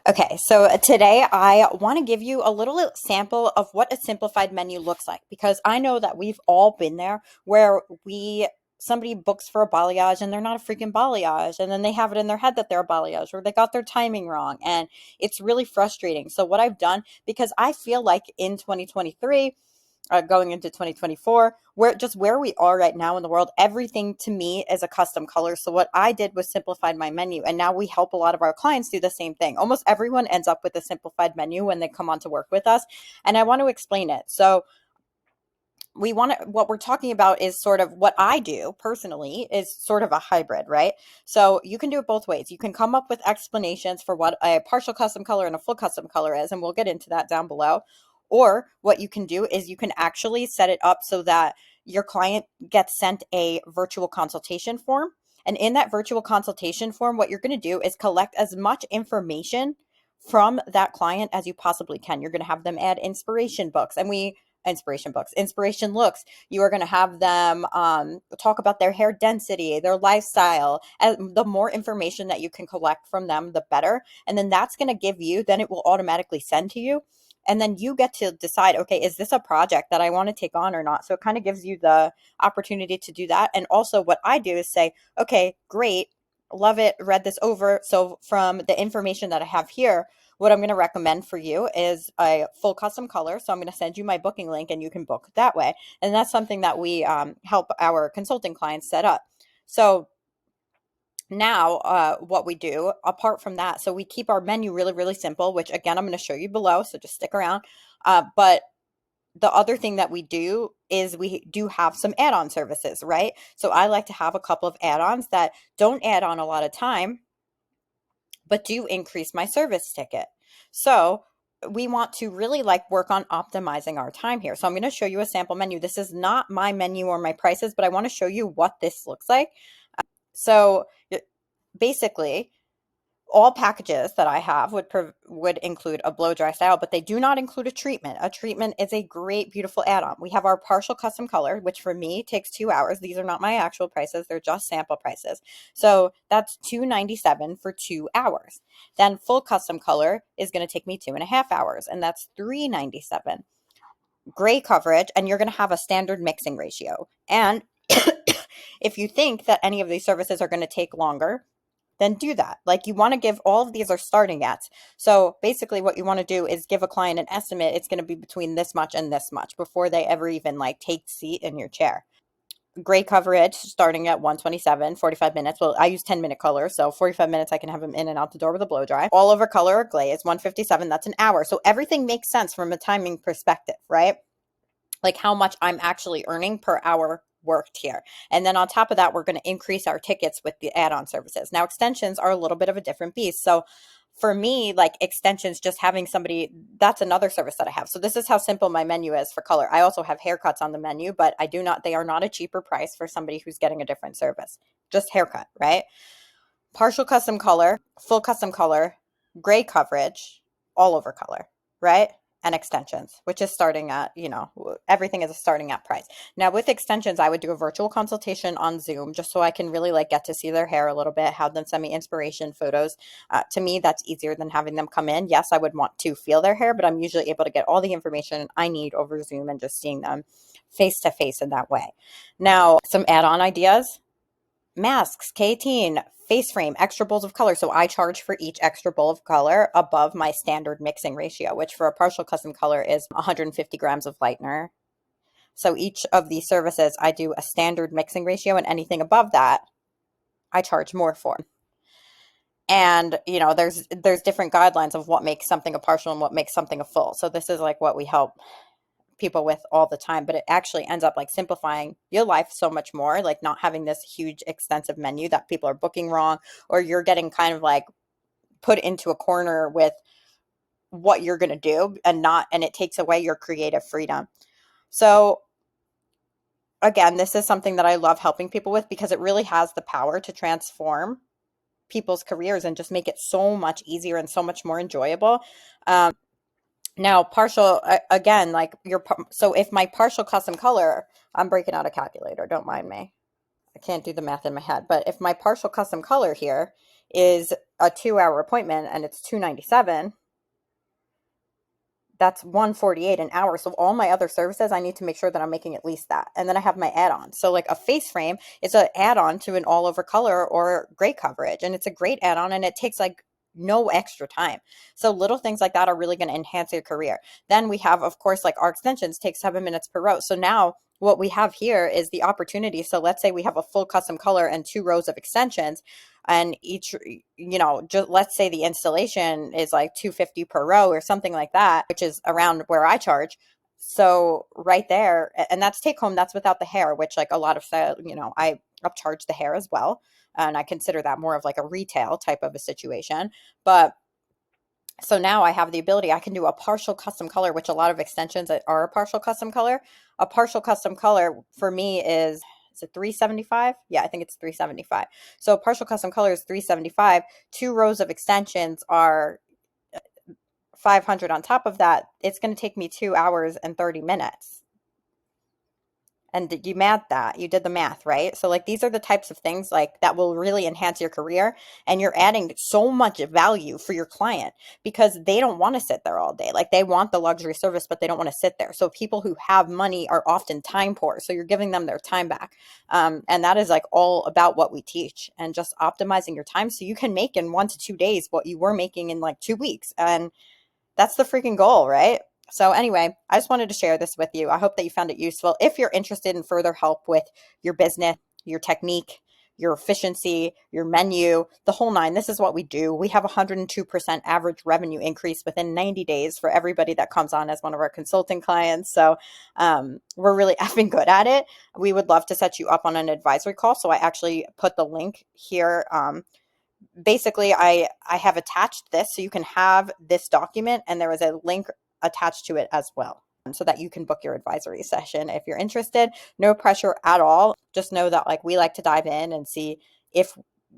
Okay, so today I want to give you a little sample of what a simplified menu looks like because I know that we've all been there where somebody books for a balayage and they're not a freaking balayage, and then they have it in their head that they're a balayage or they got their timing wrong, and it's really frustrating. So what I've done, because I feel like in 2023, going into 2024, where we are right now in the world, everything to me is a custom color. So what I did was simplified my menu, and now we help a lot of our clients do the same thing. Almost everyone ends up with a simplified menu when they come on to work with us, and I want to explain it. So what we're talking about is sort of what I do personally is sort of a hybrid, right? So you can do it both ways. You can come up with explanations for what a partial custom color and a full custom color is, and we'll get into that down below. Or what you can do is you can actually set it up so that your client gets sent a virtual consultation form. And in that virtual consultation form, what you're going to do is collect as much information from that client as you possibly can. You're going to have them add inspiration looks. You are going to have them talk about their hair density, their lifestyle, and the more information that you can collect from them, the better. And then that's going to give you, then it will automatically send to you. And then you get to decide, okay, is this a project that I want to take on or not? So it kind of gives you the opportunity to do that. And also what I do is say, okay, great, love it, read this over. So from the information that I have here, what I'm going to recommend for you is a full custom color. So I'm going to send you my booking link and you can book that way. And that's something that we help our consulting clients set up. So now what we do apart from that, so we keep our menu really, really simple, which again, I'm going to show you below. So just stick around. But the other thing that we do is we do have some add-on services, right? So I like to have a couple of add-ons that don't add on a lot of time, but do increase my service ticket. So we want to really like work on optimizing our time here. So I'm going to show you a sample menu. This is not my menu or my prices, but I want to show you what this looks like. So basically, all packages that I have would include a blow dry style, but they do not include a treatment. A treatment is a great, beautiful add-on. We have our partial custom color, which for me takes 2 hours. These are not my actual prices. They're just sample prices. So that's $297 for 2 hours. Then full custom color is going to take me 2.5 hours, and that's $397. Gray coverage, and you're going to have a standard mixing ratio. And if you think that any of these services are going to take longer, then do that. Like, you want to give, all of these are starting at. So basically what you want to do is give a client an estimate. It's going to be between this much and this much before they ever even like take seat in your chair. Gray coverage starting at 127, 45 minutes. Well, I use 10-minute color, so 45 minutes I can have them in and out the door with a blow dry. All over color or glaze, 157, that's an hour. So everything makes sense from a timing perspective, right? Like how much I'm actually earning per hour worked here. And then on top of that, we're going to increase our tickets with the add-on services. Now, extensions are a little bit of a different beast. So for me, like extensions, just having somebody, that's another service that I have. So this is how simple my menu is for color. I also have haircuts on the menu, but they are not a cheaper price for somebody who's getting a different service. Just haircut, right? Partial custom color, full custom color, gray coverage, all over color, right? And extensions, which is starting at, everything is a starting at price. Now with extensions, I would do a virtual consultation on Zoom just so I can really like get to see their hair a little bit, have them send me inspiration photos. To me, that's easier than having them come in. Yes, I would want to feel their hair, but I'm usually able to get all the information I need over Zoom and just seeing them face to face in that way. Now, some add-on ideas. Masks, K18, face frame, extra bowls of color. So I charge for each extra bowl of color above my standard mixing ratio, which for a partial custom color is 150 grams of lightener. So each of these services, I do a standard mixing ratio, and anything above that, I charge more for. And there's different guidelines of what makes something a partial and what makes something a full. So this is like what we help people with all the time, but it actually ends up like simplifying your life so much more, like not having this huge extensive menu that people are booking wrong, or you're getting kind of like put into a corner with what you're going to do and it takes away your creative freedom. So again, this is something that I love helping people with because it really has the power to transform people's careers and just make it so much easier and so much more enjoyable. Now, partial, again, like so if my partial custom color, I'm breaking out a calculator, don't mind me. I can't do the math in my head, but if my partial custom color here is a 2 hour appointment and it's 297, that's 148 an hour. So all my other services, I need to make sure that I'm making at least that. And then I have my add-on. So like a face frame is an add-on to an all over color or gray coverage. And it's a great add-on and it takes like no extra time. So little things like that are really going to enhance your career. Then we have, of course, like our extensions take 7 minutes per row. So now what we have here is the opportunity. So let's say we have a full custom color and 2 rows of extensions, and each, just let's say the installation is like 250 per row or something like that, which is around where I charge. So right there, and that's take home, that's without the hair, which like a lot of I upcharge the hair as well, and I consider that more of like a retail type of a situation. But so now I have the ability, I can do a partial custom color, which a lot of extensions are a partial custom color. A partial custom color for me is it 375? Yeah, I think it's 375. So partial custom color is 375. 2 rows of extensions are 500 on top of that. It's going to take me 2 hours and 30 minutes. And you did the math, right? So like these are the types of things like that will really enhance your career, and you're adding so much value for your client because they don't want to sit there all day. Like they want the luxury service, but they don't want to sit there. So people who have money are often time poor. So you're giving them their time back. And that is like all about what we teach, and just optimizing your time so you can make in 1 to 2 days what you were making in like 2 weeks. And that's the freaking goal, right? So anyway, I just wanted to share this with you. I hope that you found it useful. If you're interested in further help with your business, your technique, your efficiency, your menu, the whole nine, this is what we do. We have 102% average revenue increase within 90 days for everybody that comes on as one of our consulting clients. So we're really effing good at it. We would love to set you up on an advisory call. So I actually put the link here. Basically I have attached this so you can have this document, and there is a link attached to it as well, so that you can book your advisory session if you're interested. No pressure at all. Just know that like we like to dive in and see if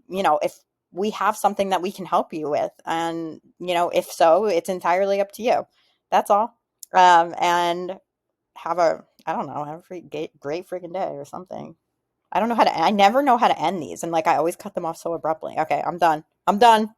if we have something that we can help you with, and if so, it's entirely up to you. That's all. And have a I don't know, have a great freaking day or something. I don't know how to, I never know how to end these. And like, I always cut them off so abruptly. Okay, I'm done. I'm done.